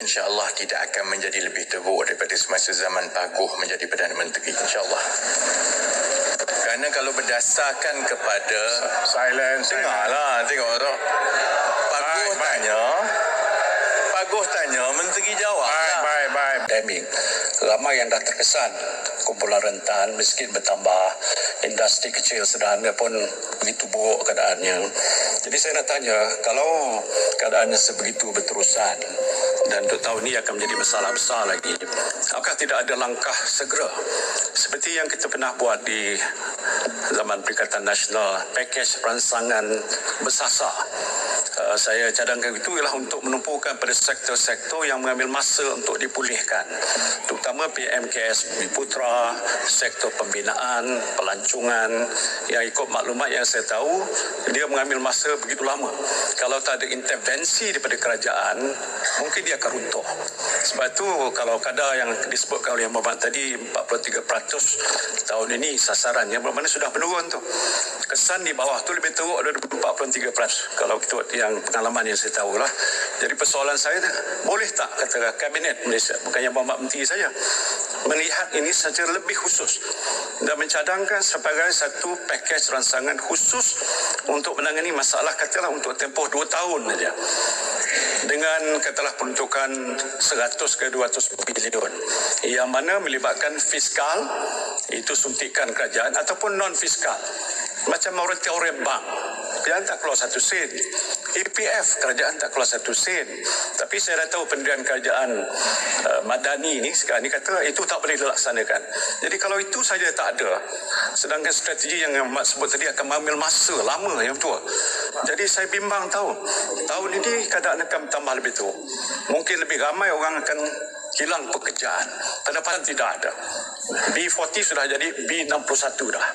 insya-Allah tidak akan menjadi lebih teruk daripada semasa zaman Pak Aguf menjadi Perdana Menteri, insya-Allah. Kerana kalau berdasarkan kepada dengarlah, tengok tu. Pak Aguf tanya, Menteri jawab. Pandemik, ramai yang dah terkesan. Kumpulan rentan, miskin bertambah, industri kecil sederhana pun begitu buruk keadaannya. Jadi saya nak tanya, kalau keadaannya sebegitu berterusan dan untuk tahun ini akan menjadi masalah besar lagi, apakah tidak ada langkah segera seperti yang kita pernah buat di zaman Perikatan Nasional, pakej ransangan bersasar? Saya cadangkan itu ialah untuk menumpukan pada sektor-sektor yang mengambil masa untuk dipulihkan, terutama PMKS Bumi Putra, sektor pembinaan, pelancongan, yang ikut maklumat yang saya tahu dia mengambil masa begitu lama. Kalau tak ada intervensi daripada kerajaan, mungkin dia akan runtuh. Sebab itu kalau kadar yang disebutkan oleh Muhammad tadi 43% tahun ini sasarannya, bermakna sudah menurun tu. Kesan di bawah tu lebih teruk daripada 43% kalau kita yang pengalaman yang saya tahu lah. Jadi persoalan saya, boleh tak kata Kabinet Malaysia, bukannya Muhammad Menteri saja, melihat ini secara lebih khusus dan mencadangkan sebagai satu pakej ransangan khusus untuk menangani masalah katalah untuk tempoh 2 tahun saja, dengan katalah peruntukan 100 ke 200 bilion yang mana melibatkan fiskal, itu suntikan kerajaan, ataupun non-fiskal macam moratorium bank, kerajaan tak keluar 1 sen. EPF, kerajaan tak keluar 1 sen. Tapi saya dah tahu pendirian kerajaan Madani ni sekarang ni kata itu tak boleh dilaksanakan. Jadi kalau itu saja tak ada, sedangkan strategi yang Mat sebut tadi akan mengambil masa lama yang betul. Jadi saya bimbang tahun ini keadaan akan bertambah lebih teruk. Mungkin lebih ramai orang akan hilang pekerjaan. Pendapatan tidak ada. B40 sudah jadi B61 dah.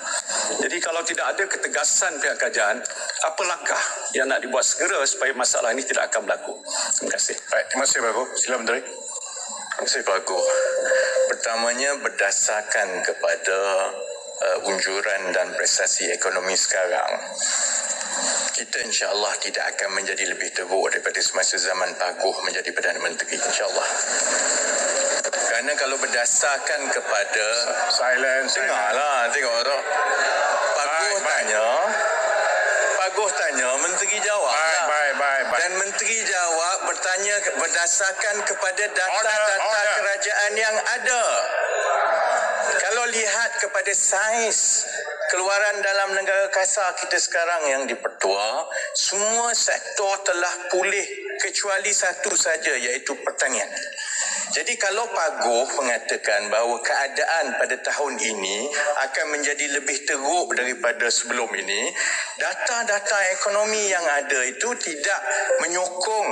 Jadi kalau tidak ada ketegasan pihak kerajaan, apa langkah yang nak dibuat segera supaya masalah ini tidak akan berlaku? Terima kasih. Baik, terima kasih Pak Aguf. Sila Menteri. Terima kasih Pak Aguf. Pertamanya, berdasarkan kepada unjuran dan prestasi ekonomi sekarang, kita insya-Allah tidak akan menjadi lebih teruk daripada semasa zaman Pak Aguf menjadi Perdana Menteri, insya-Allah. Kerana kalau berdasarkan kepada dengarlah, tengok tu. Pak Aguf tanya, Menteri jawab. Dan Menteri jawab bertanya berdasarkan kepada data-data kerajaan yang ada. Kalau lihat kepada saiz keluaran dalam negara kasar kita sekarang yang dipertua, semua sektor telah pulih kecuali satu saja, iaitu pertanian. Jadi kalau Pak Aguf mengatakan bahawa keadaan pada tahun ini akan menjadi lebih teruk daripada sebelum ini, data-data ekonomi yang ada itu tidak menyokong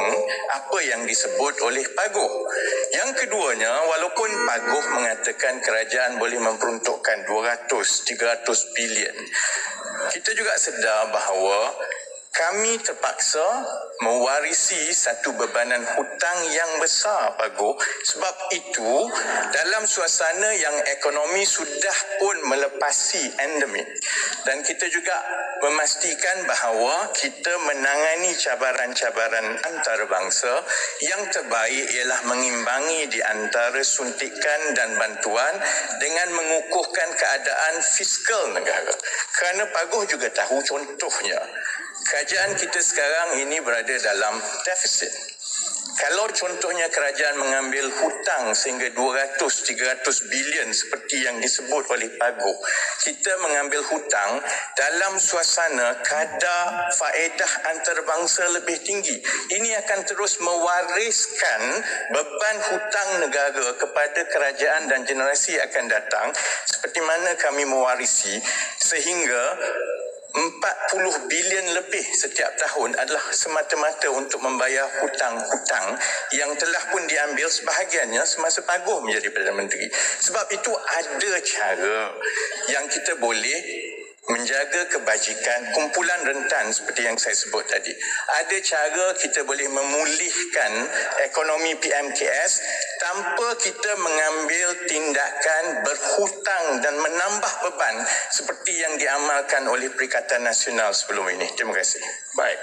apa yang disebut oleh Pak Aguf. Yang keduanya, walaupun Pak Aguf mengatakan kerajaan boleh memperuntukkan 200-300 bilion, kita juga sedar bahawa kami terpaksa mewarisi satu bebanan hutang yang besar, Pak Aguf. Sebab itu, dalam suasana yang ekonomi sudah pun melepasi endemik, dan kita juga memastikan bahawa kita menangani cabaran-cabaran antarabangsa, yang terbaik ialah mengimbangi di antara suntikan dan bantuan dengan mengukuhkan keadaan fiskal negara. Kerana Pak Aguf juga tahu contohnya, kerajaan kita sekarang ini berada dalam defisit. Kalau contohnya kerajaan mengambil hutang sehingga 200-300 bilion seperti yang disebut oleh Pak Aguf, kita mengambil hutang dalam suasana kadar faedah antarabangsa lebih tinggi. Ini akan terus mewariskan beban hutang negara kepada kerajaan dan generasi akan datang, seperti mana kami mewarisi sehingga 40 bilion lebih setiap tahun adalah semata-mata untuk membayar hutang-hutang yang telah pun diambil sebahagiannya semasa Pak Aguf menjadi Perdana Menteri. Sebab itu ada cara yang kita boleh menjaga kebajikan kumpulan rentan seperti yang saya sebut tadi. Ada cara kita boleh memulihkan ekonomi PMKS tanpa kita mengambil tindakan berhutang dan menambah beban seperti yang diamalkan oleh Perikatan Nasional sebelum ini. Terima kasih. Baik.